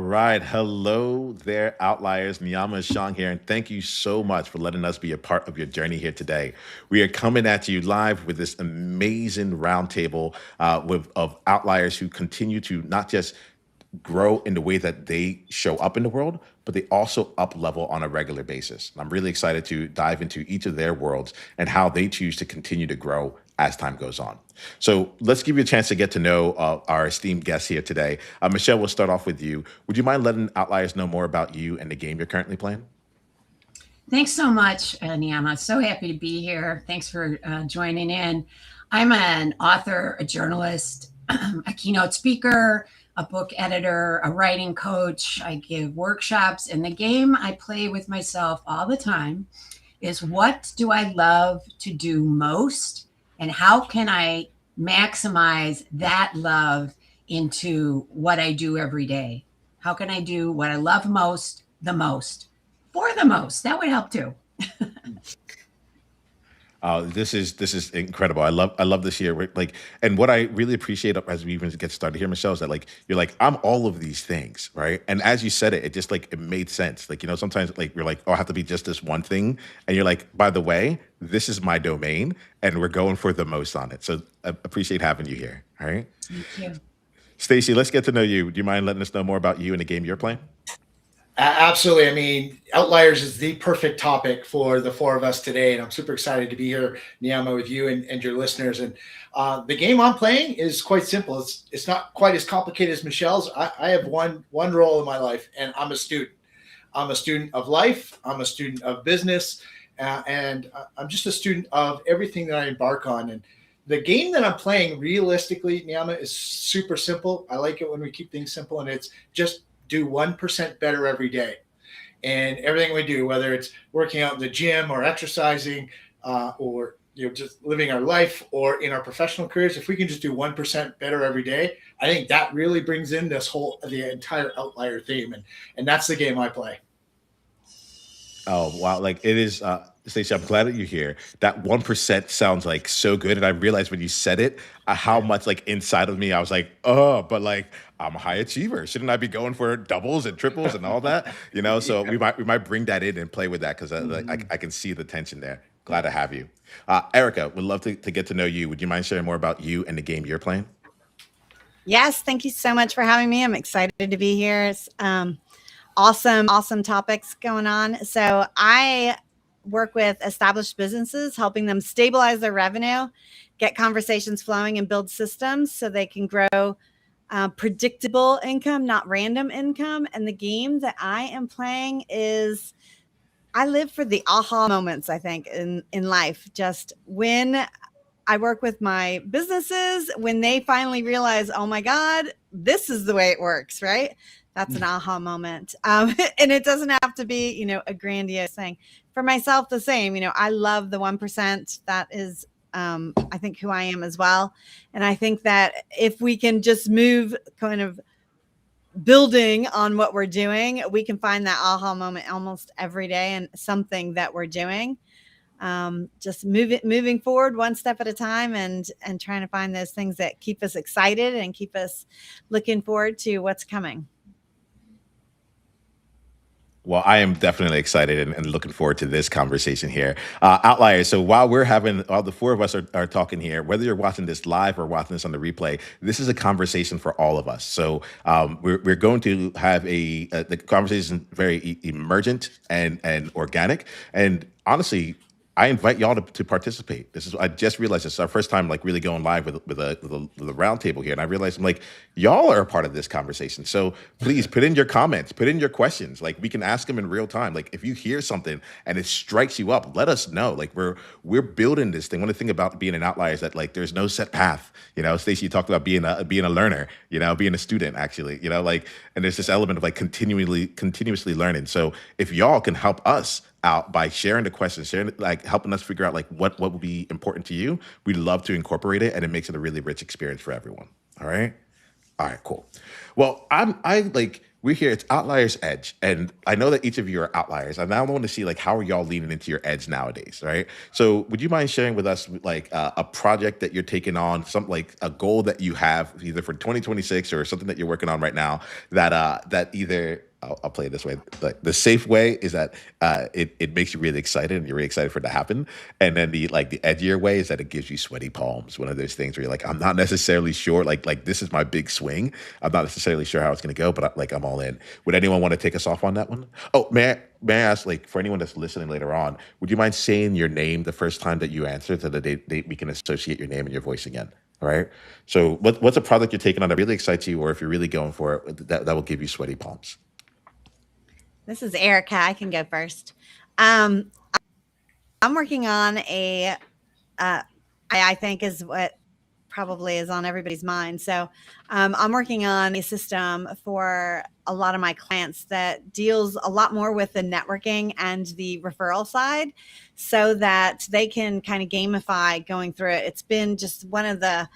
right. Hello there, Outliers. Niiamah Shang here, and thank you so much for letting us be a part of your journey here today. We are coming at you live with this amazing roundtable of Outliers who continue to not just grow in the way that they show up in the world, but they also up level on a regular basis. And I'm really excited to dive into each of their worlds and how they choose to continue to grow as time goes on. So let's give you a chance to get to know our esteemed guests here today. Michelle, we'll start off with you. Would you mind letting Outliers know more about you and the game you're currently playing? Thanks so much, Niiamah. So happy to be here. Thanks for joining in. I'm an author, a journalist, a keynote speaker, a book editor, a writing coach. I give workshops, and the game I play with myself all the time is what do I love to do most, and how can I maximize that love into what I do every day? How can I do what I love most, the most? For the most. That would help too. This is incredible. I love this here. Like, and what I really appreciate as we even get started here, Michelle, is that like you're like I'm all of these things, right? And as you said it, it just like it made sense. Like sometimes like you're like, oh, I have to be just this one thing, and you're like, by the way, this is my domain, and we're going for the most on it. So I appreciate having you here. All right, Thank you. Stacy, let's get to know you. Do you mind letting us know more about you and the game you're playing? Absolutely. I mean, Outliers is the perfect topic for the four of us today, and I'm super excited to be here, Niiamah, with you and your listeners. And the game I'm playing is quite simple. It's not quite as complicated as Michelle's. I have one role in my life, and I'm a student. I'm a student of life. I'm a student of business, and I'm just a student of everything that I embark on. And the game that I'm playing, realistically, Niiamah, is super simple. I like it when we keep things simple, and it's just do 1% better every day. And everything we do, whether it's working out in the gym or exercising, or just living our life or in our professional careers, if we can just do 1% better every day, I think that really brings in the entire Outlier theme. And that's the game I play. Oh wow! Like it is, Stacey. I'm glad that you're here. That 1% sounds like so good, and I realized when you said it, how Yeah. much like inside of me, I was like, oh, but like I'm a high achiever. Shouldn't I be going for doubles and triples and all that? So Yeah. we might bring that in and play with that because Mhm. I can see the tension there. Glad to have you, Erica. Would love to get to know you. Would you mind sharing more about you and the game you're playing? Yes, thank you so much for having me. I'm excited to be here. It's awesome topics going on. So I work with established businesses, helping them stabilize their revenue, get conversations flowing, and build systems so they can grow predictable income, not random income. And the game that I am playing is I live for the aha moments, I think, in life. Just when I work with my businesses, when they finally realize, oh my God, this is the way it works, right? That's an aha moment. And it doesn't have to be, a grandiose thing. For myself, the same. I love the 1%. That is, I think, who I am as well. And I think that if we can just move kind of building on what we're doing, we can find that aha moment almost every day and something that we're doing. Just moving forward one step at a time and trying to find those things that keep us excited and keep us looking forward to what's coming. Well, I am definitely excited and looking forward to this conversation here. Outliers. So while the four of us are talking here, whether you're watching this live or watching this on the replay, this is a conversation for all of us. So we're going to have the conversation very emergent and organic. And honestly, I invite y'all to participate. I just realized this is our first time like really going live with a round table here, and I realized I'm like y'all are a part of this conversation. So please put in your comments, put in your questions. Like we can ask them in real time. Like if you hear something and it strikes you up, let us know. Like we're building this thing. One of the thing about being an outlier is that like there's no set path. Stacey, you talked about being a learner. Being a student actually. Like and there's this element of like continuously learning. So if y'all can help us out by sharing the questions, sharing like helping us figure out like what would be important to you. We'd love to incorporate it, and it makes it a really rich experience for everyone. All right. All right, cool. Well, I like We're here. It's Outliers Edge, and I know that each of you are outliers. I now want to see like how are y'all leaning into your edge nowadays, right? So, would you mind sharing with us like a project that you're taking on, some like a goal that you have either for 2026 or something that you're working on right now that that either I'll play it this way. Like the safe way is that it makes you really excited and you're really excited for it to happen. And then the edgier way is that it gives you sweaty palms. One of those things where you're like, I'm not necessarily sure. Like this is my big swing. I'm not necessarily sure how it's going to go, but I'm all in. Would anyone want to take us off on that one? Oh, may I ask, like, for anyone that's listening later on, would you mind saying your name the first time that you answer so that we can associate your name and your voice again? All right. So what's a product you're taking on that really excites you, or if you're really going for it, that will give you sweaty palms? This is Erica. I can go first. I'm working on I think is what probably is on everybody's mind. So I'm working on a system for a lot of my clients that deals a lot more with the networking and the referral side so that they can kind of gamify going through it. It's been just one of the,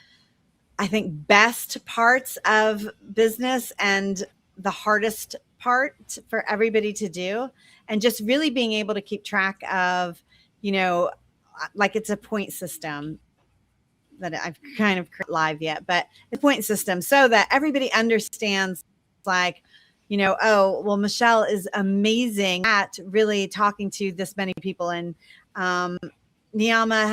I think, best parts of business and the hardest part for everybody to do. And just really being able to keep track of, like it's a point system that I've kind of live yet, but the point system so that everybody understands like, oh, well, Michele is amazing at really talking to this many people. And Niiamah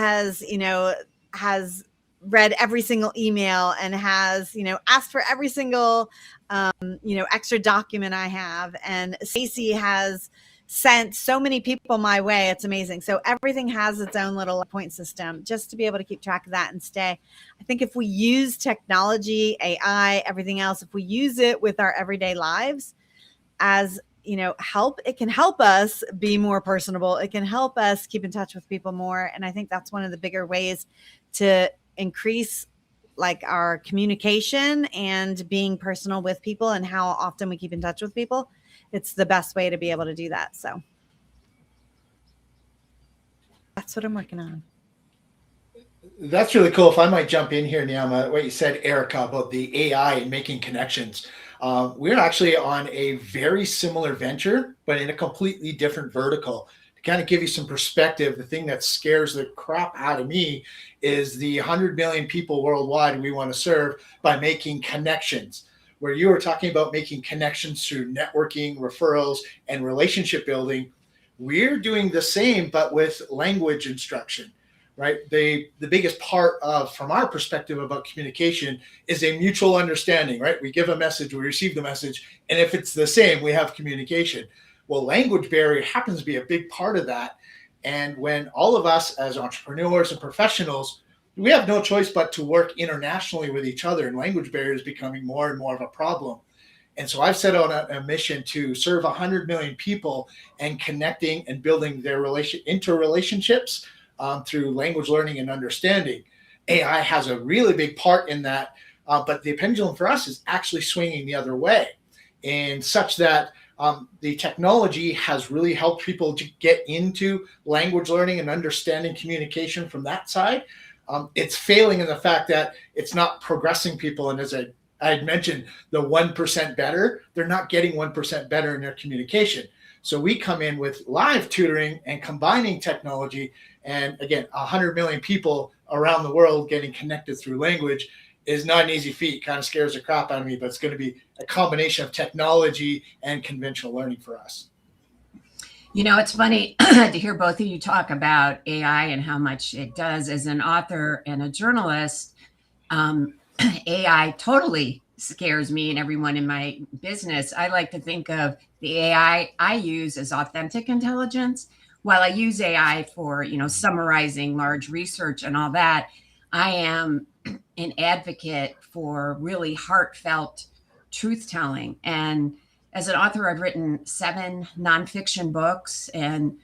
has read every single email and has, asked for every single, extra document I have. And Stacy has sent so many people my way. It's amazing. So everything has its own little point system just to be able to keep track of that and stay. I think if we use technology, AI, everything else, if we use it with our everyday lives as, help, it can help us be more personable. It can help us keep in touch with people more. And I think that's one of the bigger ways to increase like our communication and being personal with people and how often we keep in touch with people. It's the best way to be able to do that. So that's what I'm working on. That's really cool. If I might jump in here, Niiamah, what you said, Erica, about the AI and making connections. We're actually on a very similar venture, but in a completely different vertical. To kind of give you some perspective, the thing that scares the crap out of me is the 100 million people worldwide we want to serve by making connections. Where you were talking about making connections through networking, referrals, and relationship building, we're doing the same, but with language instruction, right? The biggest part of, from our perspective about communication is a mutual understanding, right? We give a message, we receive the message, and if it's the same, we have communication. Well, language barrier happens to be a big part of that. And when all of us as entrepreneurs and professionals, we have no choice but to work internationally with each other, and language barrier is becoming more and more of a problem. And so I've set out a mission to serve 100 million people and connecting and building their interrelationships through language learning and understanding. AI has a really big part in that, but the pendulum for us is actually swinging the other way, and such that the technology has really helped people to get into language learning and understanding communication from that side. It's failing in the fact that it's not progressing people. And as I had mentioned, the 1% better, they're not getting 1% better in their communication. So we come in with live tutoring and combining technology. And again, 100 million people around the world getting connected through language is not an easy feat. Kind of scares the crap out of me, but it's going to be a combination of technology and conventional learning for us. It's funny to hear both of you talk about AI and how much it does. As an author and a journalist, AI totally scares me and everyone in my business. I like to think of the AI I use as authentic intelligence. While I use AI for, summarizing large research and all that, I am an advocate for really heartfelt truth telling. And as an author, I've written 7 nonfiction books, and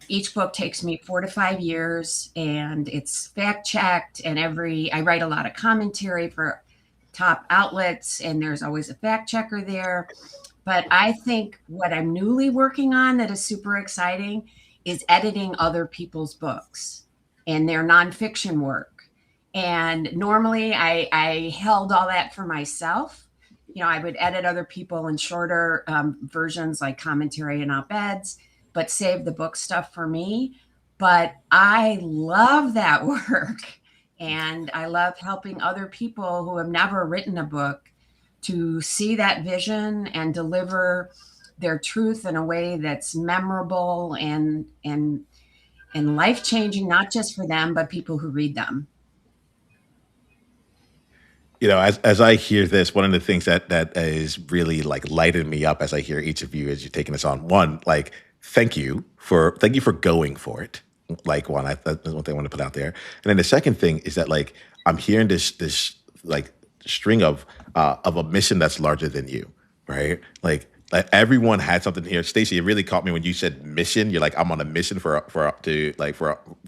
each book takes me 4 to 5 years, and it's fact checked. And I write a lot of commentary for top outlets, and there's always a fact checker there. But I think what I'm newly working on that is super exciting is editing other people's books and their nonfiction work. And normally I held all that for myself. I would edit other people in shorter versions like commentary and op-eds, but save the book stuff for me. But I love that work. And I love helping other people who have never written a book to see that vision and deliver their truth in a way that's memorable and life-changing, not just for them, but people who read them. As I hear this, one of the things that is really like lighting me up as I hear each of you as you're taking this on. One, like, thank you for going for it. Like, that's one thing I want to put out there. And then the second thing is that, like, I'm hearing this like string of a mission that's larger than you, right? Like everyone had something here. Stacy, it really caught me when you said mission. You're like, I'm on a mission to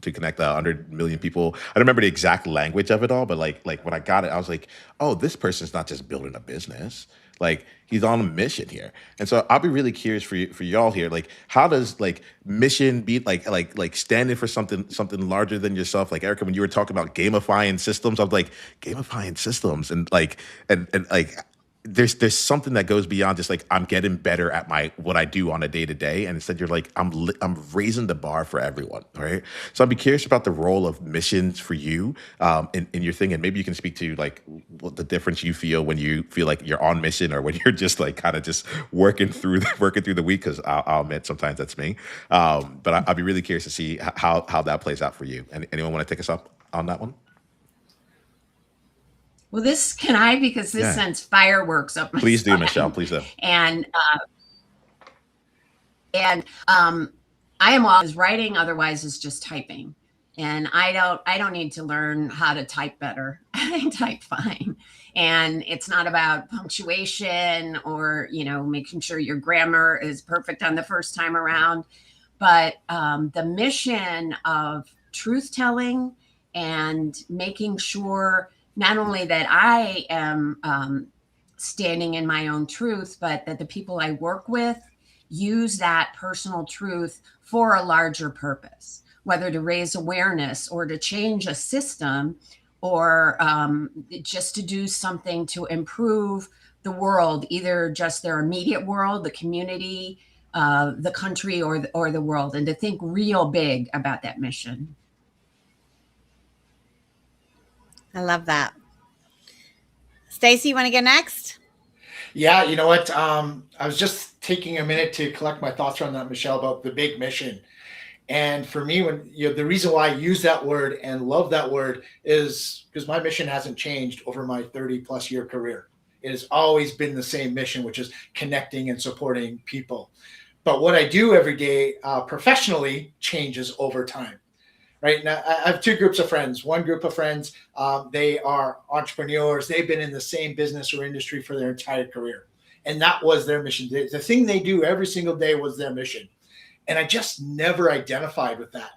connect 100 million people. I don't remember the exact language of it all, but like when I got it, I was like, oh, this person's not just building a business. Like, he's on a mission here. And so I'll be really curious for y'all here. Like, how does like mission be like standing for something larger than yourself? Like, Erica, when you were talking about gamifying systems, I was like, gamifying systems, and like there's something that goes beyond just like I'm getting better at what I do on a day to day, and instead you're like I'm raising the bar for everyone, right? So I'd be curious about the role of missions for you in your thing, and maybe you can speak to like what the difference you feel when you feel like you're on mission or when you're just like kind of just working through the week. Because I'll admit sometimes that's me, but I'll be really curious to see how that plays out for you. And anyone want to take us up on that one? Well, because this sends fireworks up my Please do, spine. Michele. Please do. And I am always writing, otherwise it's just typing. And I don't need to learn how to type better. I type fine. And it's not about punctuation or, making sure your grammar is perfect on the first time around. But the mission of truth telling and making sure not only that I am standing in my own truth, but that the people I work with use that personal truth for a larger purpose, whether to raise awareness or to change a system or just to do something to improve the world, either just their immediate world, the community, the country, or the world, and to think real big about that mission. I love that. Stacy, you want to go next? Yeah, you know what? I was just taking a minute to collect my thoughts around that, Michele, about the big mission. And for me, when the reason why I use that word and love that word is because my mission hasn't changed over my 30 plus year career. It has always been the same mission, which is connecting and supporting people. But what I do every day professionally changes over time. Right now, I have two groups of friends. One group of friends, they are entrepreneurs. They've been in the same business or industry for their entire career. And that was their mission. The thing they do every single day was their mission. And I just never identified with that.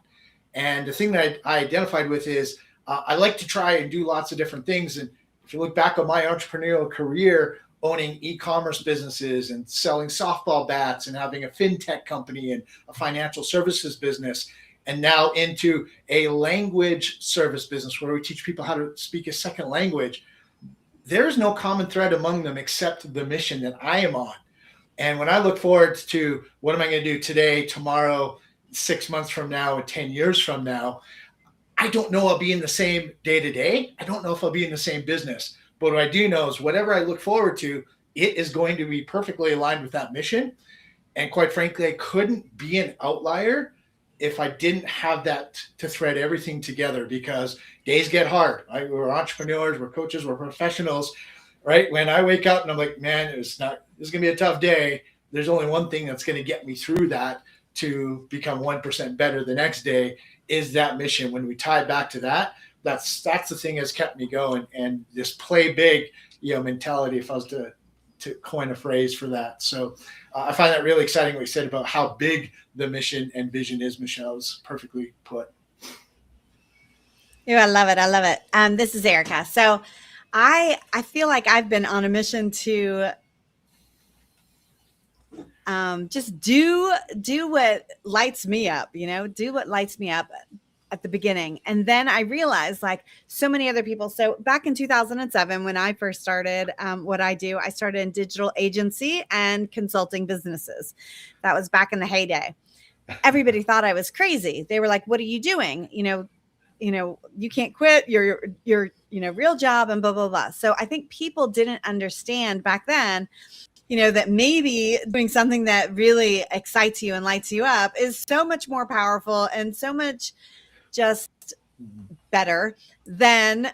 And the thing that I identified with is I like to try and do lots of different things. And if you look back on my entrepreneurial career, owning e-commerce businesses and selling softball bats and having a fintech company and a financial services business, and now into a language service business where we teach people how to speak a second language, there's no common thread among them except the mission that I am on. And when I look forward to what am I going to do today, tomorrow, 6 months from now, and 10 years from now, I don't know I'll be in the same day to day. I don't know if I'll be in the same business. But what I do know is whatever I look forward to, it is going to be perfectly aligned with that mission. And quite frankly, I couldn't be an outlier if I didn't have that to thread everything together, because days get hard. Right? We're entrepreneurs, we're coaches, we're professionals, right? When I wake up and I'm like, man, this is going to be a tough day. There's only one thing that's going to get me through that to become 1% better the next day is that mission. When we tie back to that, that's the thing that's kept me going. And this play big, mentality, if I was to coin a phrase for that. So I find that really exciting what you said about how big the mission and vision is. Michelle's perfectly put. Yeah, I love it. I love it. This is Erica. So I feel like I've been on a mission to just do what lights me up, do what lights me up. at the beginning. And then I realized like so many other people. So back in 2007, when I first started what I do, I started in digital agency and consulting businesses. That was back in the heyday. Everybody thought I was crazy. They were like, what are you doing? You can't quit your real job and blah, blah, blah. So I think people didn't understand back then, that maybe doing something that really excites you and lights you up is so much more powerful and so much just better than,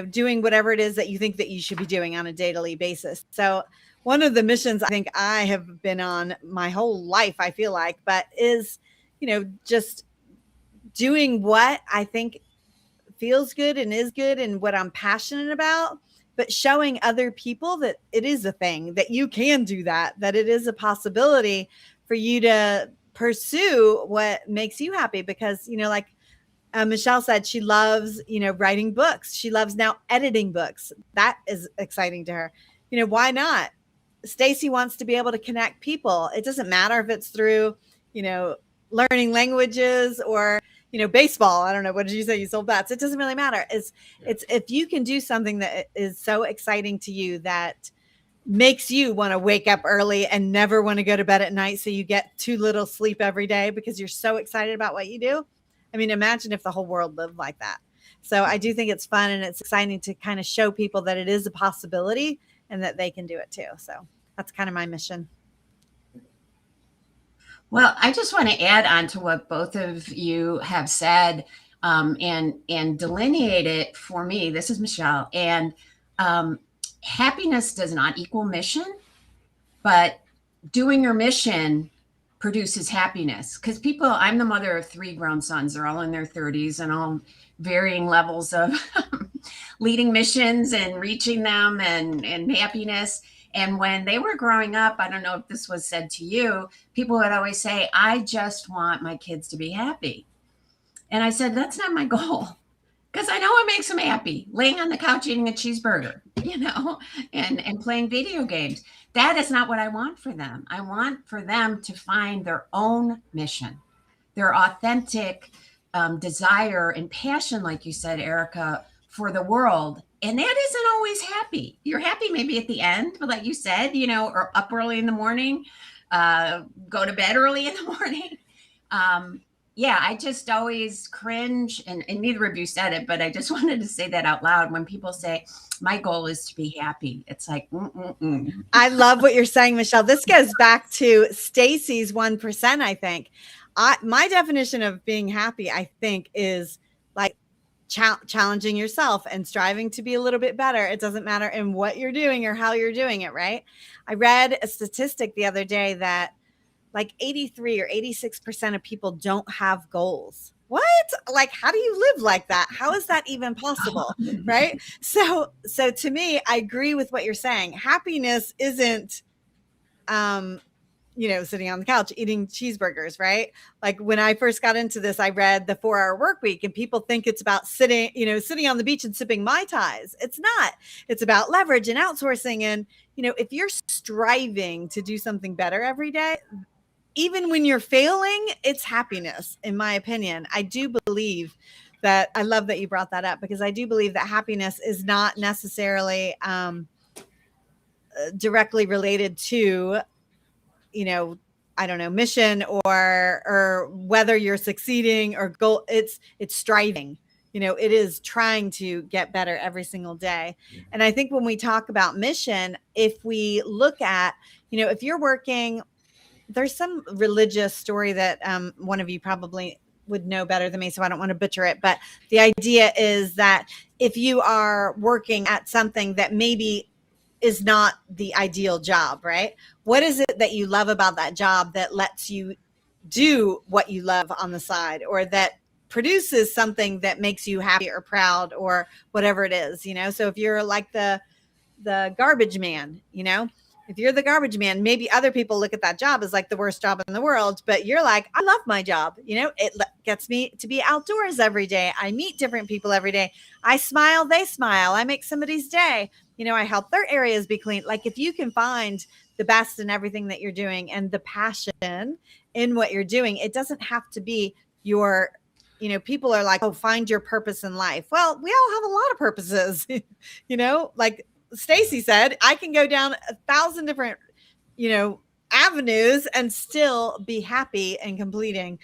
doing whatever it is that you think that you should be doing on a daily basis. So one of the missions I think I have been on my whole life, I feel like, but is, just doing what I think feels good and is good and what I'm passionate about, but showing other people that it is a thing, that you can do that it is a possibility for you to pursue what makes you happy. Because, like Michele said, she loves, writing books. She loves now editing books. That is exciting to her. Why not? Stacy wants to be able to connect people. It doesn't matter if it's through, learning languages or, baseball. I don't know. What did you say? You sold bats. It doesn't really matter. It's if you can do something that is so exciting to you that makes you want to wake up early and never want to go to bed at night, so you get too little sleep every day because you're so excited about what you do. I mean, imagine if the whole world lived like that. So I do think it's fun and it's exciting to kind of show people that it is a possibility and that they can do it too. So that's kind of my mission. Well, I just want to add on to what both of you have said and delineate it for me. This is Michele. And happiness does not equal mission, but doing your mission produces happiness. Because I'm the mother of 3 grown sons. They're all in their 30s and all varying levels of leading missions and reaching them and happiness. And when they were growing up, I don't know if this was said to you, people would always say, I just want my kids to be happy. And I said, that's not my goal, because I know what makes them happy. Laying on the couch, eating a cheeseburger, and playing video games. That is not what I want for them. I want for them to find their own mission, their authentic desire and passion, like you said, Erica, for the world. And that isn't always happy. You're happy maybe at the end, but like you said, or up early in the morning, go to bed early in the morning. I just always cringe, and neither of you said it, but I just wanted to say that out loud. When people say, my goal is to be happy, it's like, I love what you're saying, Michele. This goes back to Stacy's 1%, I think. My definition of being happy, I think, is like challenging yourself and striving to be a little bit better. It doesn't matter in what you're doing or how you're doing it, right? I read a statistic the other day that like 83 or 86% of people don't have goals. What? Like, how do you live like that? How is that even possible? Right? So to me, I agree with what you're saying. Happiness isn't, sitting on the couch eating cheeseburgers, right? Like when I first got into this, I read the 4-Hour Work Week, and people think it's about sitting on the beach and sipping Mai Tais. It's not. It's about leverage and outsourcing. And, if you're striving to do something better every day, even when you're failing, it's happiness, in my opinion. I do believe that, I love that you brought that up, because I do believe that happiness is not necessarily directly related to, I don't know, mission or whether you're succeeding or goal. It's striving. It is trying to get better every single day. And I think when we talk about mission, if we look at, if you're working, there's some religious story that one of you probably would know better than me, so I don't want to butcher it. But the idea is that if you are working at something that maybe is not the ideal job, right? What is it that you love about that job that lets you do what you love on the side, or that produces something that makes you happy or proud or whatever it is, So if you're like the garbage man, if you're the garbage man, maybe other people look at that job as like the worst job in the world, but you're like, I love my job. It gets me to be outdoors every day. I meet different people every day. I smile, they smile. I make somebody's day. I help their areas be clean. Like, if you can find the best in everything that you're doing and the passion in what you're doing, it doesn't have to be your people are like, oh, find your purpose in life. Well, we all have a lot of purposes, like Stacy said, I can go down 1,000 different, avenues and still be happy and completing,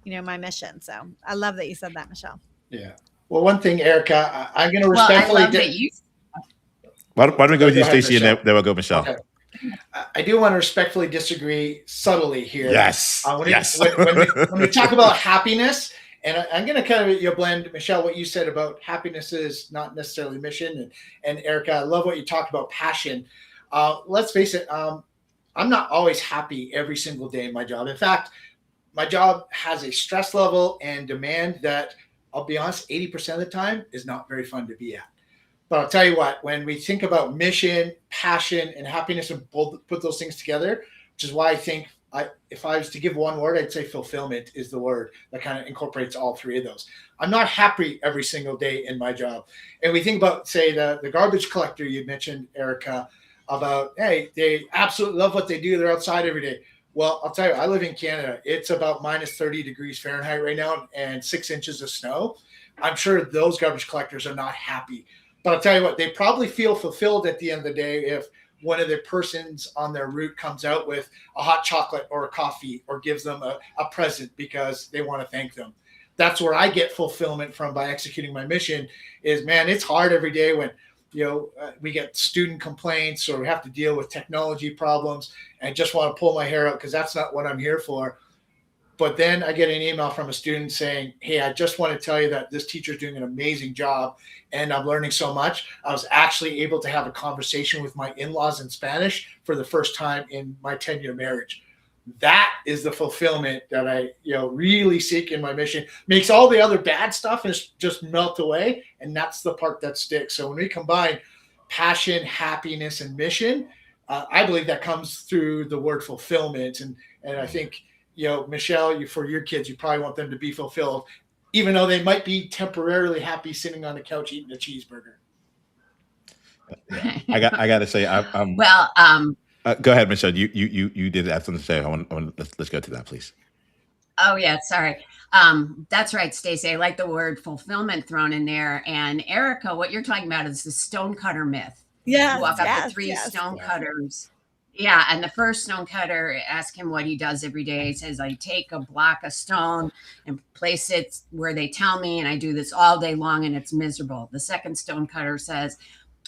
my mission. So I love that you said that, Michele. Yeah. Well, one thing, Erica, I'm going to Well, I respectfully. love that you. Why don't we go with you, ahead, Stacy, and then we'll go Michele. Okay. I do want to respectfully disagree subtly here. Yes. When we talk about happiness, and I'm going to kind of blend, Michele, what you said about happiness is not necessarily mission, and Erica, I love what you talked about passion. Let's face it, I'm not always happy every single day in my job. In fact, my job has a stress level and demand that, I'll be honest, 80% of the time is not very fun to be at. But I'll tell you what, when we think about mission, passion, and happiness and put those things together, which is why I think if I was to give one word, I'd say fulfillment is the word that kind of incorporates all three of those. I'm not happy every single day in my job. And we think about, say, the garbage collector you mentioned, Erica, about, hey, they absolutely love what they do. They're outside every day. Well, I'll tell you, I live in Canada. It's about minus 30 degrees Fahrenheit right now and 6 inches of snow. I'm sure those garbage collectors are not happy. But I'll tell you what, they probably feel fulfilled at the end of the day if one of the persons on their route comes out with a hot chocolate or a coffee or gives them a present because they want to thank them. That's where I get fulfillment from by executing my mission is, man, it's hard every day when, we get student complaints or we have to deal with technology problems and I just want to pull my hair out because that's not what I'm here for. But then I get an email from a student saying, hey, I just want to tell you that this teacher is doing an amazing job and I'm learning so much. I was actually able to have a conversation with my in-laws in Spanish for the first time in my 10-year marriage. That is the fulfillment that I really seek in my mission. Makes all the other bad stuff just melt away, and that's the part that sticks. So when we combine passion, happiness, and mission, I believe that comes through the word fulfillment. And I think, Michele, for your kids, you probably want them to be fulfilled, even though they might be temporarily happy sitting on the couch eating a cheeseburger. I got to say, I'm well. Go ahead, Michele. You did have something to say. Let's go to that, please. Oh yeah, sorry. That's right, Stacy. I like the word fulfillment thrown in there. And Erica, what you're talking about is the stonecutter myth. Yeah, walk up to three stonecutters. Yeah, and the first stonecutter, ask him what he does every day. He says, I take a block of stone and place it where they tell me, and I do this all day long, and it's miserable. The second stonecutter says,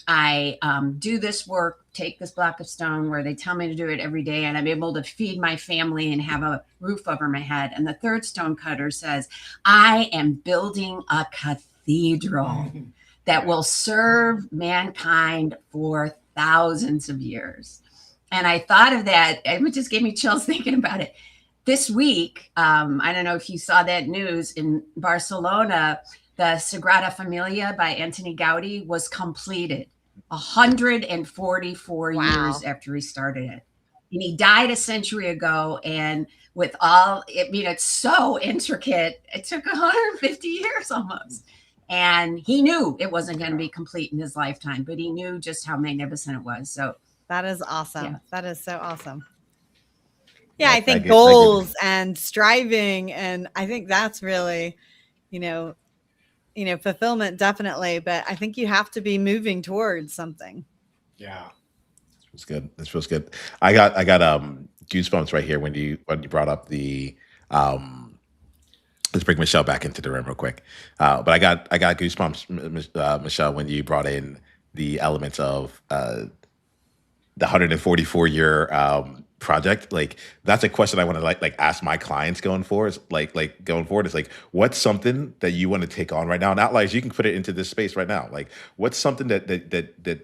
I do this work, take this block of stone where they tell me to do it every day, and I'm able to feed my family and have a roof over my head. And the third stonecutter says, I am building a cathedral that will serve mankind for thousands of years. And I thought of that. It just gave me chills thinking about it. This week, I don't know if you saw that news in Barcelona, the Sagrada Familia by Antoni Gaudi was completed 144 years after he started it. And he died a century ago. And with it's so intricate. It took 150 years almost. And he knew it wasn't going to be complete in his lifetime, but he knew just how magnificent it was. So that is awesome. Yeah. That is so awesome. Yeah, I think goals and striving. And I think that's really, fulfillment, definitely. But I think you have to be moving towards something. Yeah. It's good. This feels good. I got goosebumps right here when you brought up the let's bring Michele back into the room real quick. But I got goosebumps, Michele, when you brought in the elements of the 144-year project. Like, that's a question I want to like ask my clients going forward. Is what's something that you want to take on right now? And Outliers, you can put it into this space right now. Like, what's something that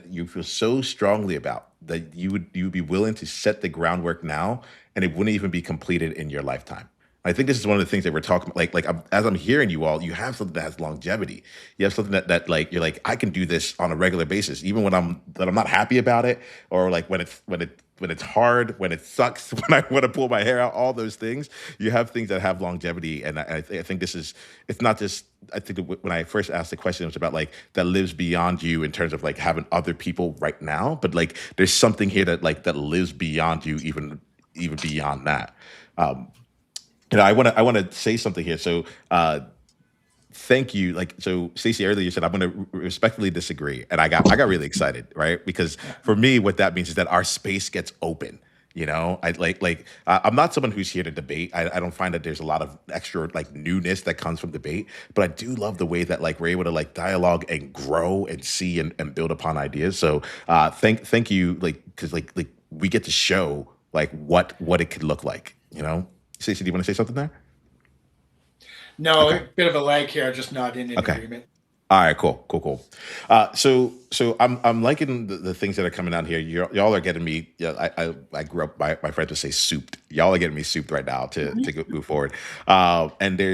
you feel so strongly about that you would be willing to set the groundwork now, and it wouldn't even be completed in your lifetime? I think this is one of the things that we're talking about. As I'm hearing you all, you have something that has longevity. You have something that you're like, I can do this on a regular basis, even when I'm not happy about it, or like when it's hard, when it sucks, when I want to pull my hair out, all those things. You have things that have longevity, and I think it's not just. I think when I first asked the question, it was about that lives beyond you in terms of having other people right now, but there's something here that lives beyond you, even beyond that. I want to say something here. So, thank you. Like, so Stacy, earlier you said I'm going to respectfully disagree, and I got really excited, right? Because for me, what that means is that our space gets open. You know, I'm not someone who's here to debate. I don't find that there's a lot of extra like newness that comes from debate, but I do love the way that like we're able to like dialogue and grow and see and build upon ideas. So thank you, like, because like we get to show like what it could look like. You know, Stacey, do you want to say something there? No, Okay. a bit of a lag here. Just not in Okay. agreement. All right, cool. So I'm liking the things that are coming out here. Y'all are getting me. Yeah, I grew up. My friends would say souped. Y'all are getting me souped right now to move forward. And there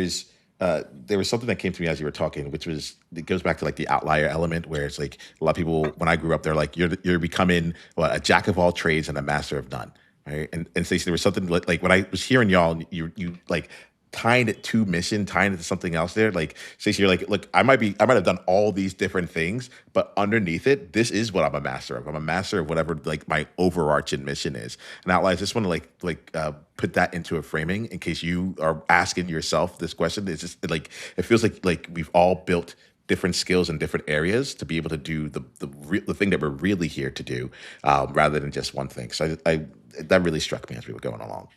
was something that came to me as you were talking, which was it goes back to like the outlier element, where it's like a lot of people when I grew up, they're like you're becoming a jack of all trades and a master of none, right? And Stacey, there was something like when I was hearing y'all, you like tying it to mission, tying it to something else there. Like, Stacey, you're like, look, I might have done all these different things, but underneath it, this is what I'm a master of. I'm a master of whatever like my overarching mission is. And Outliers, I just want to put that into a framing in case you are asking yourself this question. It's just like it feels like we've all built different skills in different areas to be able to do the thing that we're really here to do, rather than just one thing. So I that really struck me as we were going along.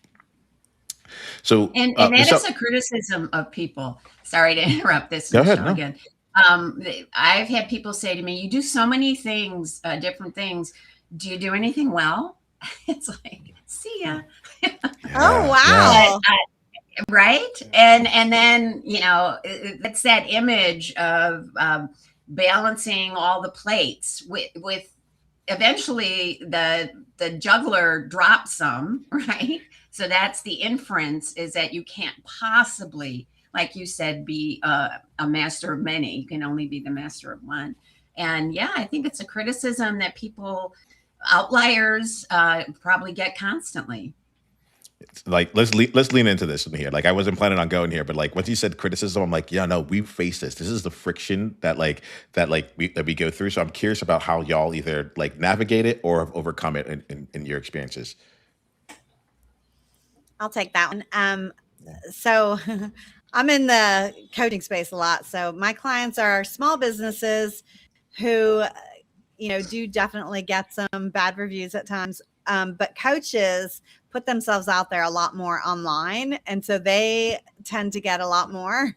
So, And that Michelle, is a criticism of people. Sorry to interrupt this, go ahead. Michelle, No. again. I've had people say to me, "You do so many things, different things. Do you do anything well?" It's like, see ya. Oh, Yeah, wow. Right. And then, it's that image of balancing all the plates with eventually the juggler drops some, right? So that's the inference, is that you can't possibly, like you said, be a master of many. You can only be the master of one. And yeah, I think it's a criticism that people, outliers, probably get constantly. like let's lean into this one here. Like I wasn't planning on going here, but like once you said criticism, I'm like, yeah, no, we've faced this. This is the friction that we go through. So I'm curious about how y'all either like navigate it or have overcome it in your experiences. I'll take that one. Yeah. So I'm in the coaching space a lot. So my clients are small businesses who, do definitely get some bad reviews at times. But coaches put themselves out there a lot more online. And so they tend to get a lot more,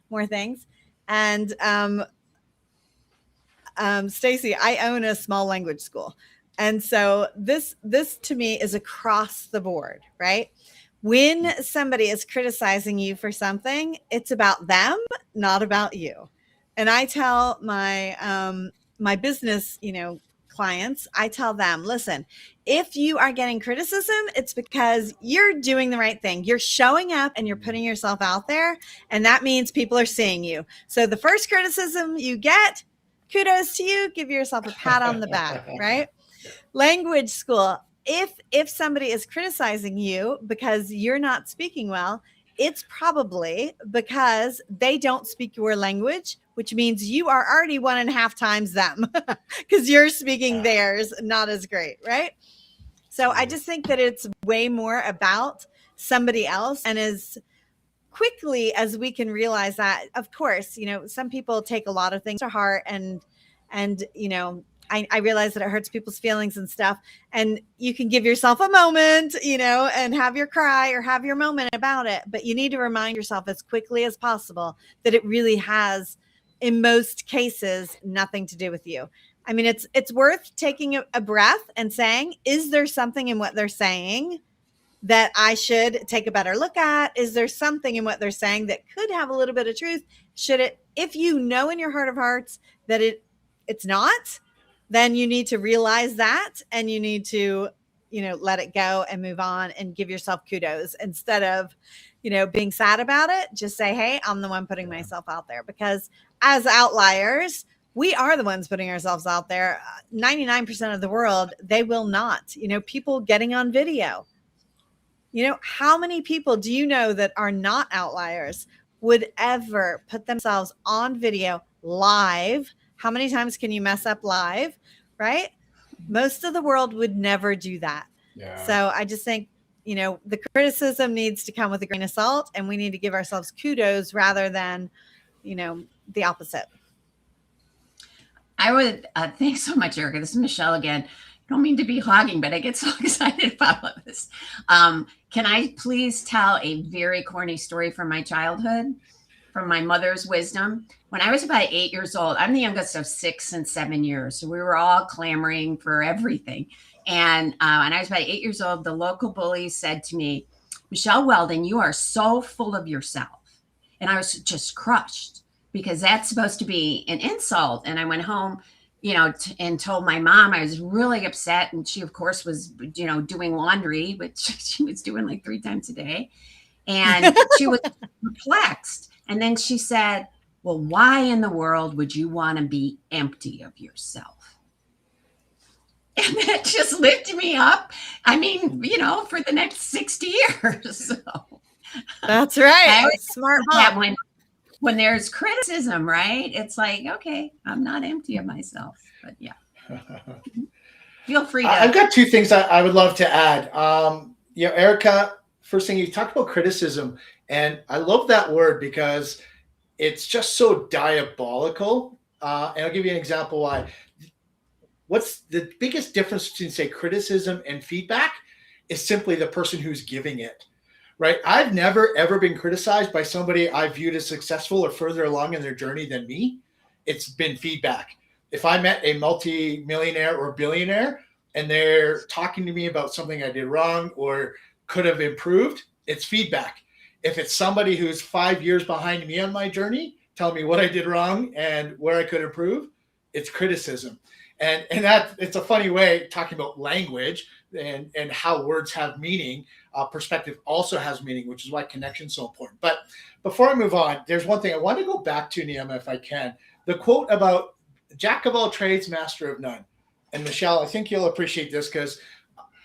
more things. And Stacy, I own a small language school. And so this to me is across the board, right? When somebody is criticizing you for something, it's about them, not about you. And I tell my business, clients, I tell them, listen, if you are getting criticism, it's because you're doing the right thing. You're showing up and you're putting yourself out there. And that means people are seeing you. So the first criticism you get, kudos to you. Give yourself a pat on the back, right? Language school. If somebody is criticizing you because you're not speaking well, it's probably because they don't speak your language, which means you are already 1.5 times them because you're speaking theirs not as great, right? So I just think that it's way more about somebody else. And as quickly as we can realize that, of course, some people take a lot of things to heart and I realize that it hurts people's feelings and stuff. And you can give yourself a moment, and have your cry or have your moment about it. But you need to remind yourself as quickly as possible that it really has, in most cases, nothing to do with you. I mean, it's worth taking a breath and saying, is there something in what they're saying that I should take a better look at? Is there something in what they're saying that could have a little bit of truth? Should it, if you know in your heart of hearts that it's not, then you need to realize that and you need to, let it go and move on and give yourself kudos instead of, being sad about it. Just say, hey, I'm the one putting myself out there, because as outliers, we are the ones putting ourselves out there. 99% of the world, they will not, people getting on video. How many people do you know that are not outliers would ever put themselves on video live? How many times can you mess up live, right? Most of the world would never do that. Yeah. So I just think, the criticism needs to come with a grain of salt, and we need to give ourselves kudos rather than, the opposite. I would, thanks so much, Erica. This is Michele again. I don't mean to be hogging, but I get so excited about this. Can I please tell a very corny story from my childhood, from my mother's wisdom? When I was about 8 years old, I'm the youngest of 6 and 7 years. So we were all clamoring for everything. And when I was about 8 years old, the local bully said to me, Michele Weldon, you are so full of yourself. And I was just crushed, because that's supposed to be an insult. And I went home, and told my mom. I was really upset. And she, of course, was, doing laundry, which she was doing like 3 times a day. And she was perplexed. And then she said, well, why in the world would you want to be empty of yourself? And that just lifted me up. I mean, for the next 60 years. So that's right. Smart mom. When there's criticism, right? It's like, okay, I'm not empty of myself. But yeah. Feel free to. I've got 2 things I would love to add. Erica, first thing, you talked about criticism. And I love that word because it's just so diabolical. And I'll give you an example why. What's the biggest difference between, say, criticism and feedback is simply the person who's giving it. Right. I've never, ever been criticized by somebody I viewed as successful or further along in their journey than me. It's been feedback. If I met a multi-millionaire or billionaire and they're talking to me about something I did wrong or could have improved, it's feedback. If it's somebody who's 5 years behind me on my journey, telling me what I did wrong and where I could improve, it's criticism. And that, it's a funny way talking about language and how words have meaning. Perspective also has meaning, which is why connection is so important. But before I move on, there's one thing I want to go back to, Niiamah, if I can. The quote about Jack of all trades, master of none. And Michele, I think you'll appreciate this because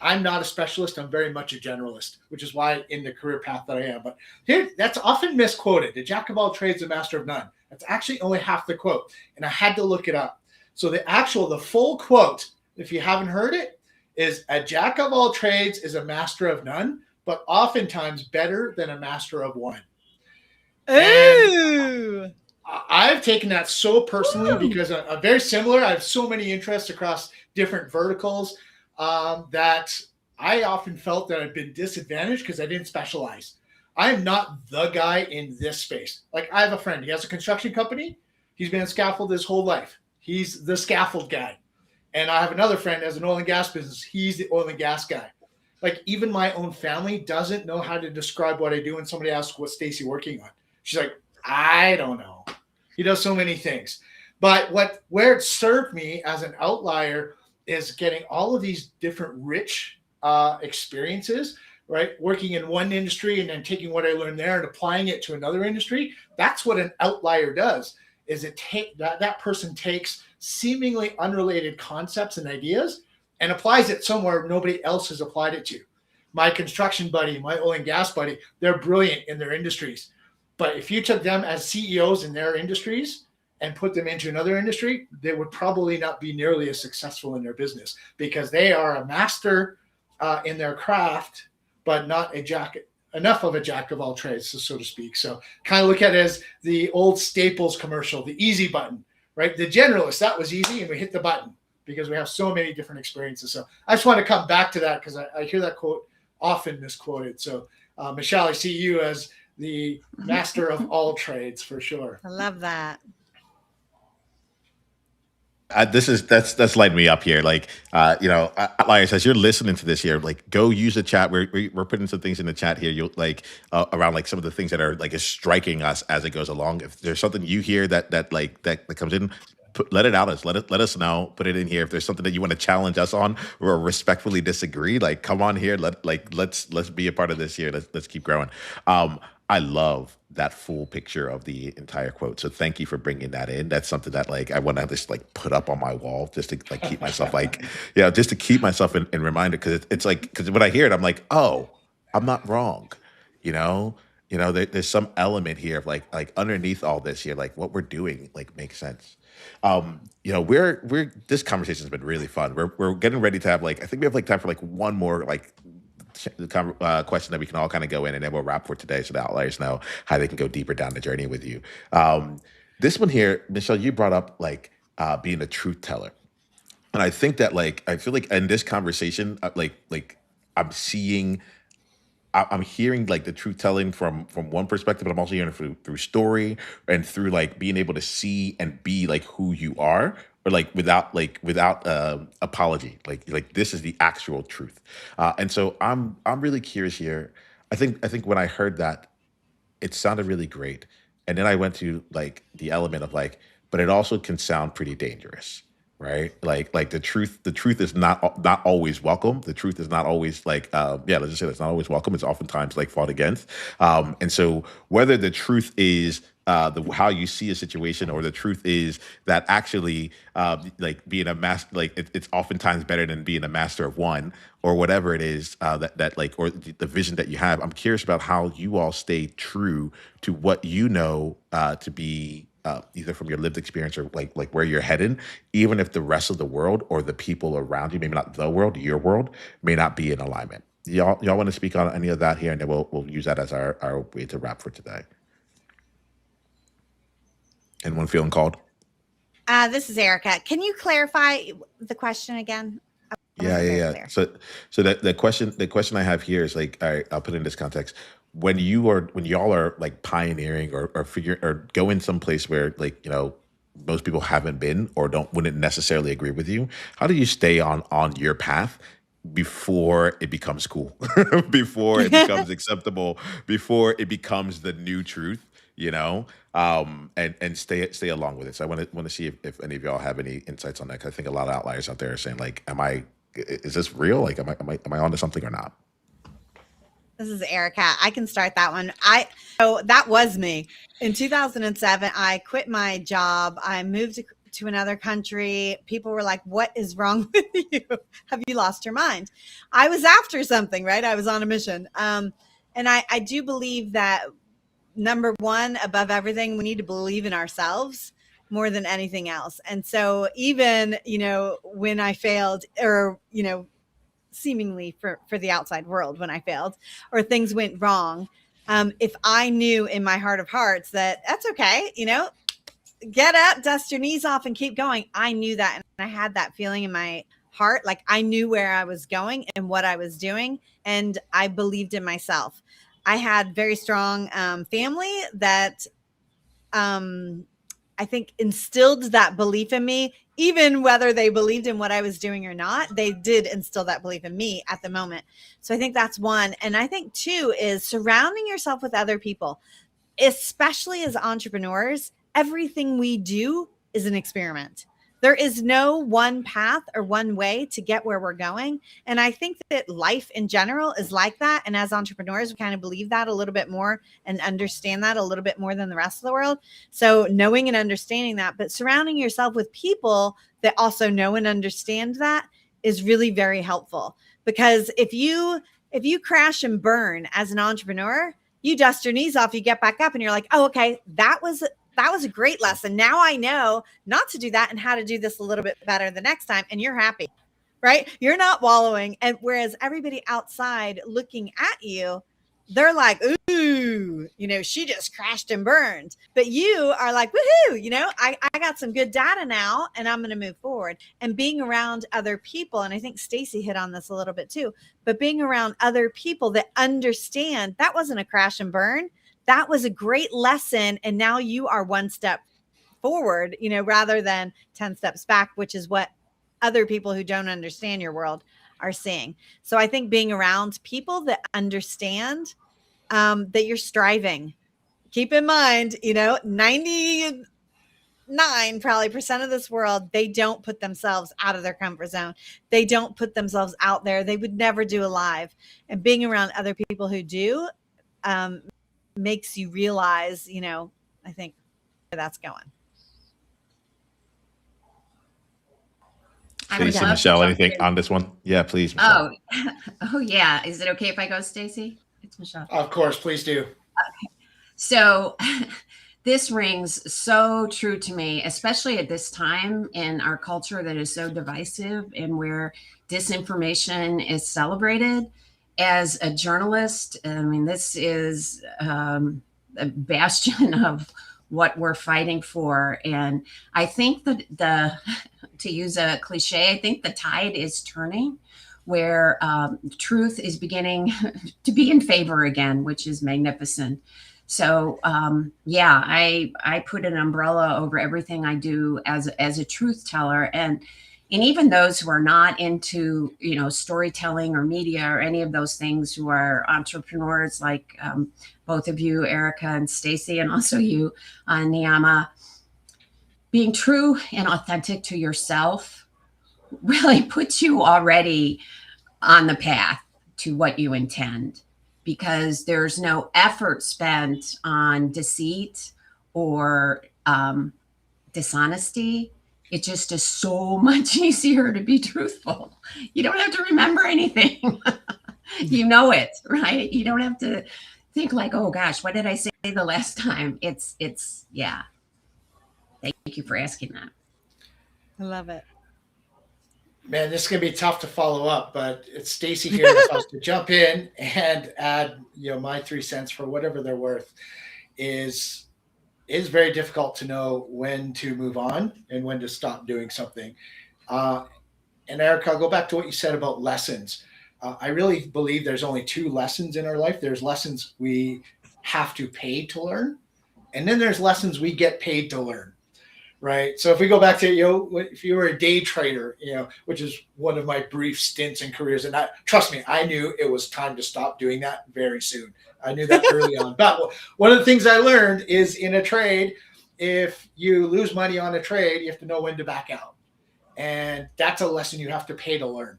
I'm not a specialist. I'm very much a generalist, which is why in the career path that I am. But here, that's often misquoted. The Jack of all trades, the master of none. That's actually only half the quote. And I had to look it up. So the full quote, if you haven't heard it, is a Jack of all trades is a master of none, but oftentimes better than a master of one. Ooh. I've taken that so personally because I'm very similar. I have so many interests across different verticals that I often felt that I've been disadvantaged because I didn't specialize. I am not the guy in this space. Like, I have a friend. He has a construction company. He's been in scaffold his whole life. He's the scaffold guy. And I have another friend who has an oil and gas business. He's the oil and gas guy. Like, even my own family doesn't know how to describe what I do when somebody asks what's Stacy working on. She's like, I don't know. He does so many things. But where it served me as an outlier is getting all of these different rich experiences, right? Working in one industry and then taking what I learned there and applying it to another industry. That's what an outlier does. Is that person takes seemingly unrelated concepts and ideas and applies it somewhere nobody else has applied it to. My construction buddy, my oil and gas buddy, they're brilliant in their industries. But if you took them as CEOs in their industries and put them into another industry, they would probably not be nearly as successful in their business because they are a master in their craft, but not enough of a jack of all trades, so to speak. So kind of look at it as the old Staples commercial, the easy button, right? The generalist, that was easy, and we hit the button because we have so many different experiences. So I just want to come back to that because I hear that quote often misquoted. So Michele, I see you as the master of all trades for sure. I love that. That's lighting me up here. Like, Outliers, as you're listening to this here, like, go use the chat. We're putting some things in the chat here. You'll like around like some of the things that are like is striking us as it goes along. If there's something you hear that comes in, let it out us. Let us know. Put it in here. If there's something that you want to challenge us on or respectfully disagree, like, come on here. Let's be a part of this here. Let's keep growing. I love that full picture of the entire quote. So thank you for bringing that in. That's something that like I want to just like put up on my wall just to like keep myself like, just to keep myself in reminder. Cause it's like, because when I hear it, I'm like, oh, I'm not wrong. There's some element here of like underneath all this here, like what we're doing, like makes sense. We're this conversation has been really fun. We're getting ready to have like, I think we have like time for like one more like question that we can all kind of go in, and then we'll wrap for today, so the outliers know how they can go deeper down the journey with you. This one here, Michele, you brought up like being a truth teller. And I think that like I feel like in this conversation, like I'm seeing I'm hearing like the truth telling from one perspective, but I'm also hearing it through story and through like being able to see and be like who you are, or like without apology. Like this is the actual truth. And so I'm really curious here. I think when I heard that, it sounded really great. And then I went to like the element of like, but it also can sound pretty dangerous, right? Like the truth is not always welcome. The truth is not always like, yeah, let's just say it's not always welcome. It's oftentimes like fought against. And so whether the truth is how you see a situation, or the truth is that actually like being a master, like it's oftentimes better than being a master of one, or whatever it is that like, or the vision that you have. I'm curious about how you all stay true to what you know to be either from your lived experience, or like where you're headed, even if the rest of the world or the people around you, maybe not the world, your world, may not be in alignment. Y'all want to speak on any of that here, and then we'll use that as our way to wrap for today. Anyone feeling called? This is Erica. Can you clarify the question again? Yeah. Clear. So the question I have here is like, all right, I'll put it in this context. When y'all are like pioneering or figure or going someplace where like, most people haven't been or wouldn't necessarily agree with you, how do you stay on your path before it becomes cool, before it becomes acceptable, before it becomes the new truth, and stay along with it. So I want to see if any of y'all have any insights on that. 'Cause I think a lot of outliers out there are saying like, is this real? Like, am I onto something or not? This is Erica. I can start that one. So that was me. In 2007, I quit my job. I moved to another country. People were like, "What is wrong with you? Have you lost your mind?" I was after something, right? I was on a mission. And I do believe that, number one, above everything, we need to believe in ourselves more than anything else. And so even, when I failed, or, seemingly for the outside world, when I failed or things went wrong, if I knew in my heart of hearts that that's okay, get up, dust your knees off and keep going. I knew that. And I had that feeling in my heart. Like I knew where I was going and what I was doing. And I believed in myself. I had very strong family that I think instilled that belief in me, even whether they believed in what I was doing or not. They did instill that belief in me at the moment. So I think that's one. And I think two is surrounding yourself with other people, especially as entrepreneurs. Everything we do is an experiment. There is no one path or one way to get where we're going. And I think that life in general is like that. And as entrepreneurs, we kind of believe that a little bit more and understand that a little bit more than the rest of the world. So knowing and understanding that, but surrounding yourself with people that also know and understand that is really very helpful. Because if you crash and burn as an entrepreneur, you dust your knees off, you get back up and you're like, oh, okay, that was a great lesson. Now I know not to do that and how to do this a little bit better the next time. And you're happy, right? You're not wallowing. And whereas everybody outside looking at you, they're like, ooh, she just crashed and burned. But you are like, woohoo, I got some good data now and I'm going to move forward. And being around other people, and I think Stacy hit on this a little bit too, but being around other people that understand that wasn't a crash and burn. That was a great lesson. And now you are one step forward, rather than 10 steps back, which is what other people who don't understand your world are seeing. So I think being around people that understand that you're striving. Keep in mind, 99% of this world, they don't put themselves out of their comfort zone. They don't put themselves out there. They would never do a live. And being around other people who do, makes you realize, I think where that's going. Stacy, Michele, anything on this one? Yeah, please, Michele. Oh yeah. Is it okay if I go, Stacy? It's Michele. Of course, please do. Okay. So this rings so true to me, especially at this time in our culture that is so divisive and where disinformation is celebrated. as a journalist, I mean, this is a bastion of what we're fighting for. And I think that to use a cliche, I think the tide is turning where truth is beginning to be in favor again, which is magnificent. So yeah, I put an umbrella over everything I do as a truth teller, and even those who are not into storytelling or media or any of those things, who are entrepreneurs like both of you, Erica and Stacy, and also you, Niiamah, being true and authentic to yourself really puts you already on the path to what you intend, because there's no effort spent on deceit or dishonesty. It just is so much easier to be truthful. You don't have to remember anything. You know it, right? You don't have to think like, oh gosh, what did I say the last time? It's yeah. Thank you for asking that. I love it. Man, this is gonna be tough to follow up, but it's Stacy here that wants to jump in and add, my 3 cents for whatever they're worth. Is very difficult to know when to move on and when to stop doing something. And Eric, I'll go back to what you said about lessons. I really believe there's only two lessons in our life. There's lessons we have to pay to learn, and then there's lessons we get paid to learn. Right. So if we go back to, if you were a day trader, which is one of my brief stints in careers, and trust me, I knew it was time to stop doing that very soon. I knew that early on. But one of the things I learned is, in a trade, if you lose money on a trade, you have to know when to back out. And that's a lesson you have to pay to learn.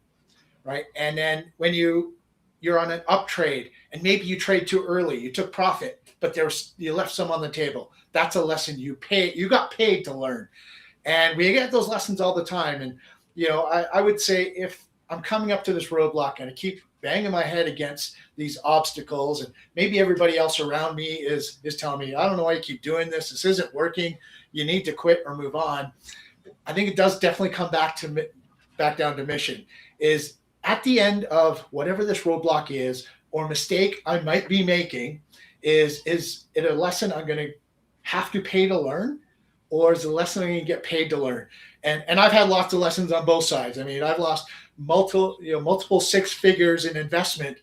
Right. And then when you're on an up trade and maybe you trade too early, you took profit, but you left some on the table. That's a lesson you got paid to learn. And we get those lessons all the time. And, I would say, if I'm coming up to this roadblock and I keep banging my head against these obstacles, and maybe everybody else around me is telling me, I don't know why you keep doing this. This isn't working. You need to quit or move on. I think it does definitely come back down to mission. Is at the end of whatever this roadblock is, or mistake I might be making, is it a lesson I'm going to have to pay to learn, or is it a lesson I'm going to get paid to learn? And I've had lots of lessons on both sides. I mean, I've lost multiple six figures in investment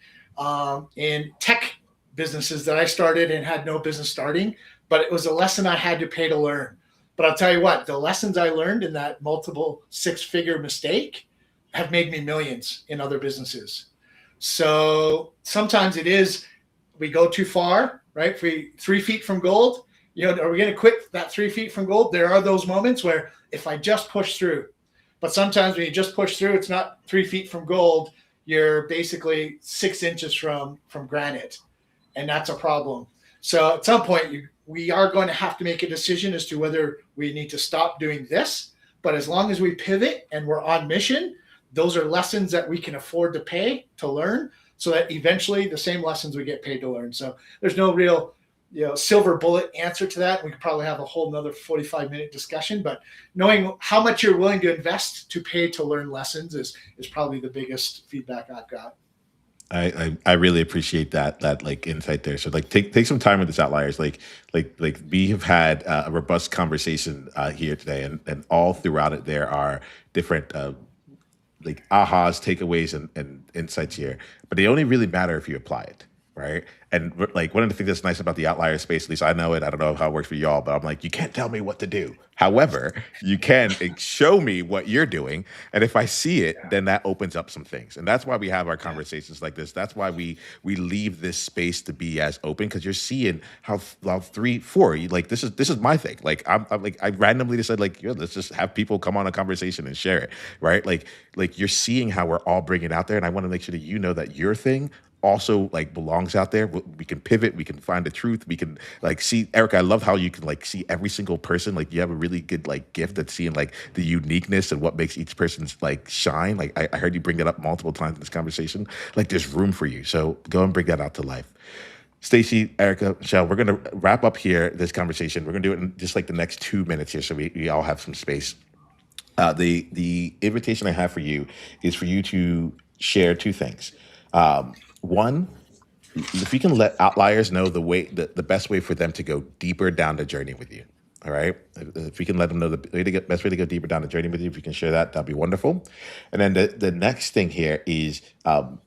in tech businesses that I started and had no business starting, but it was a lesson I had to pay to learn. But I'll tell you what, the lessons I learned in that multiple six-figure mistake have made me millions in other businesses. So sometimes it is, we go too far, right? If we 3 feet from gold, are we going to quit that 3 feet from gold? There are those moments where, if I just push through, but sometimes when you just push through, it's not 3 feet from gold. You're basically 6 inches from granite, and that's a problem. So at some point, we are going to have to make a decision as to whether we need to stop doing this. But as long as we pivot and we're on mission, those are lessons that we can afford to pay to learn, so that eventually the same lessons we get paid to learn. So there's no real silver bullet answer to that. We could probably have a whole nother 45-minute discussion, but knowing how much you're willing to invest to pay to learn lessons is probably the biggest feedback I've got. I really appreciate that like insight there. So like take some time with this, Outliers. Like we have had a robust conversation here today, and all throughout it there are different like ahas, takeaways, and insights here, but they only really matter if you apply it, right? And like, one of the things that's nice about the Outlier space, at least I know it, I don't know how it works for y'all, but I'm like, you can't tell me what to do. However, you can show me what you're doing, and if I see it, then that opens up some things. And that's why we have our conversations like this. That's why we leave this space to be as open, because you're seeing how 3, 4, like this is my thing. Like I'm like, I randomly decided, like, let's just have people come on a conversation and share it, right? Like you're seeing how we're all bringing it out there, and I want to make sure that you know that your thing also like belongs out there. We can pivot, we can find the truth, we can like see. Eric, I love how you can like see every single person. Like, you have a really good like gift at seeing like the uniqueness and what makes each person's like shine. Like I heard you bring that up multiple times in this conversation. Like, there's room for you, so go and bring that out to life. Stacy, Erica, Michele, we're gonna wrap up here this conversation. We're gonna do it in just like the next 2 minutes here, so we all have some space. The invitation I have for you is for you to share two things. One, if you can let outliers know the best way for them to go deeper down the journey with you. All right. If we can let them know the way to best way to go deeper down the journey with you, if you can share that, that'd be wonderful. And then the next thing here is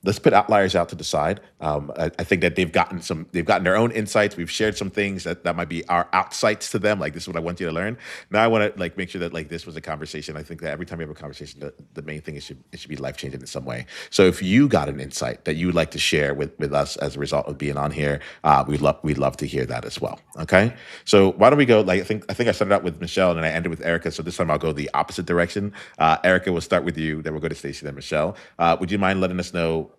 let's put outliers out to the side. I think that they've gotten their own insights. We've shared some things that might be our outsights to them. Like, this is what I want you to learn. Now I want to make sure that this was a conversation. I think that every time we have a conversation, the main thing is it should be life changing in some way. So if you got an insight that you would like to share with us as a result of being on here, we'd love to hear that as well. Okay. So why don't we go? I think I started out with Michele and I ended with Erica. So this time I'll go the opposite direction. Erica, we'll start with you. Then we'll go to Stacy. Then Michele. Would you mind letting us know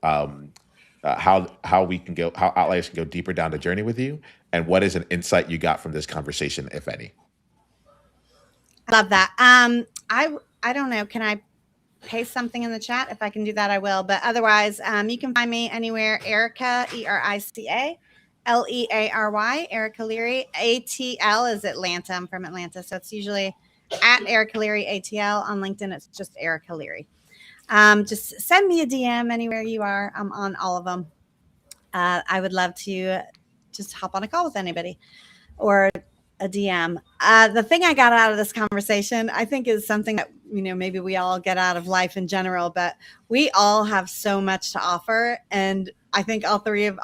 how outliers can go deeper down the journey with you, and what is an insight you got from this conversation, if any? Love that. I don't know. Can I paste something in the chat? If I can do that, I will. But otherwise, you can find me anywhere. Erica, Erica Leary, Erica Leary. ATL is Atlanta. I'm from Atlanta, so it's usually at Erica Leary ATL. On LinkedIn, it's just Erica Leary. Just send me a DM anywhere you are. I'm on all of them. I would love to just hop on a call with anybody or a DM. The thing I got out of this conversation, I think, is something that, maybe we all get out of life in general, but we all have so much to offer. And I think all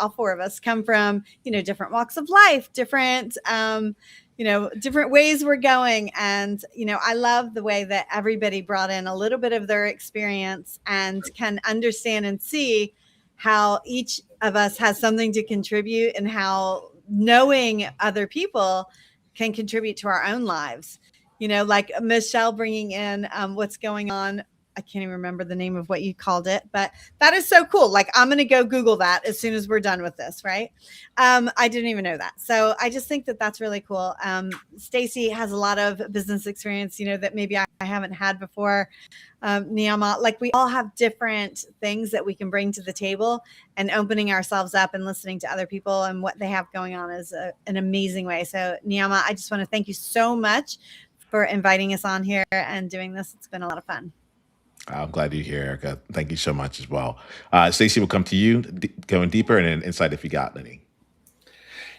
four of us come from, different walks of life, different, different ways we're going. And, I love the way that everybody brought in a little bit of their experience and can understand and see how each of us has something to contribute, and how knowing other people can contribute to our own lives. Like Michele bringing in what's going on. I can't even remember the name of what you called it, but that is so cool. Like, I'm going to go Google that as soon as we're done with this, right? I didn't even know that. So I just think that that's really cool. Stacy has a lot of business experience, that maybe I haven't had before. Niiamah, like, we all have different things that we can bring to the table, and opening ourselves up and listening to other people and what they have going on is an amazing way. So Niiamah, I just want to thank you so much for inviting us on here and doing this. It's been a lot of fun. I'm glad you're here, Erica. Thank you so much as well. Stacy, we'll come to you, going deeper, and an insight if you got any.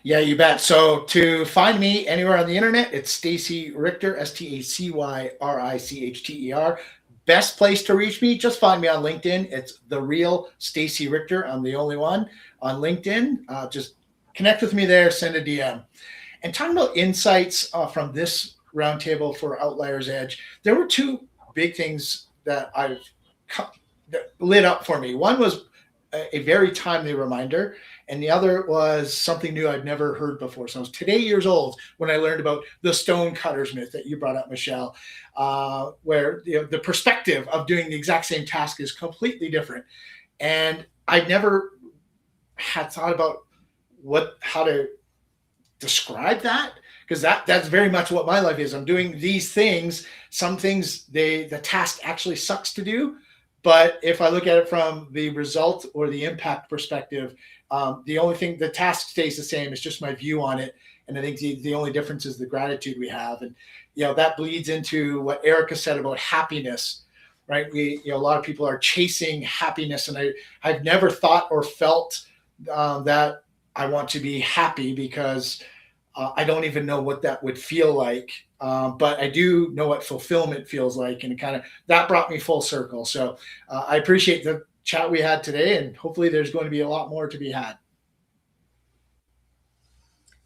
Yeah, you bet. So to find me anywhere on the internet, it's Stacy Richter, StacyRichter. Best place to reach me, just find me on LinkedIn. It's The Real Stacy Richter. I'm the only one on LinkedIn. Just connect with me there, send a DM. And talking about insights from this roundtable for Outliers Edge, there were two big things that that lit up for me. One was a very timely reminder, and the other was something new I'd never heard before. So I was today years old when I learned about the stone cutters myth that you brought up, Michele, where the perspective of doing the exact same task is completely different. And I'd never had thought about how to describe that, because that's very much what my life is. I'm doing these things. Some things, the task actually sucks to do. But if I look at it from the result or the impact perspective, the only thing, the task stays the same. It's just my view on it. And I think the only difference is the gratitude we have. And, that bleeds into what Erica said about happiness, right? A lot of people are chasing happiness. And I've never thought or felt that I want to be happy, because I don't even know what that would feel like. But I do know what fulfillment feels like. And that brought me full circle. So I appreciate the chat we had today, and hopefully there's going to be a lot more to be had.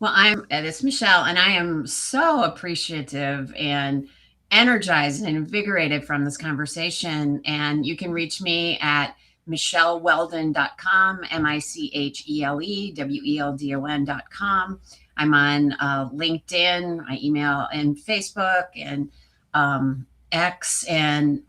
Well, it's Michele, and I am so appreciative and energized and invigorated from this conversation. And you can reach me at micheleweldon.com, MicheleWeldon.com. I'm on LinkedIn, my email, and Facebook, and X, and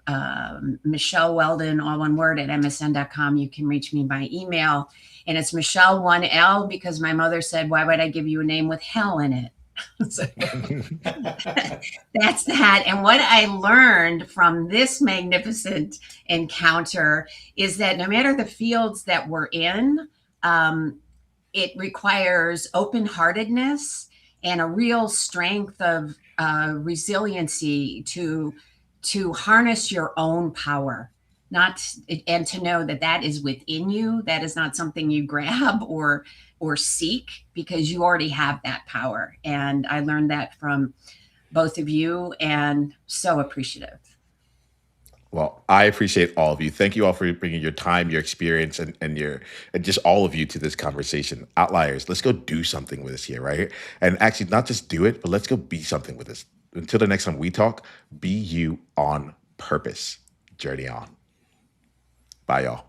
Michele Weldon, all one word, at msn.com. You can reach me by email. And it's Michele, 1L, because my mother said, why would I give you a name with hell in it? So, that's that. And what I learned from this magnificent encounter is that no matter the fields that we're in, it requires open-heartedness and a real strength of resiliency to harness your own power. and to know that that is within you. That is not something you grab or seek, because you already have that power. And I learned that from both of you, and so appreciative. Well, I appreciate all of you. Thank you all for bringing your time, your experience, and just all of you to this conversation. Outliers, let's go do something with this here, right? And actually, not just do it, but let's go be something with this. Until the next time we talk, be you on purpose. Journey on. Bye, y'all.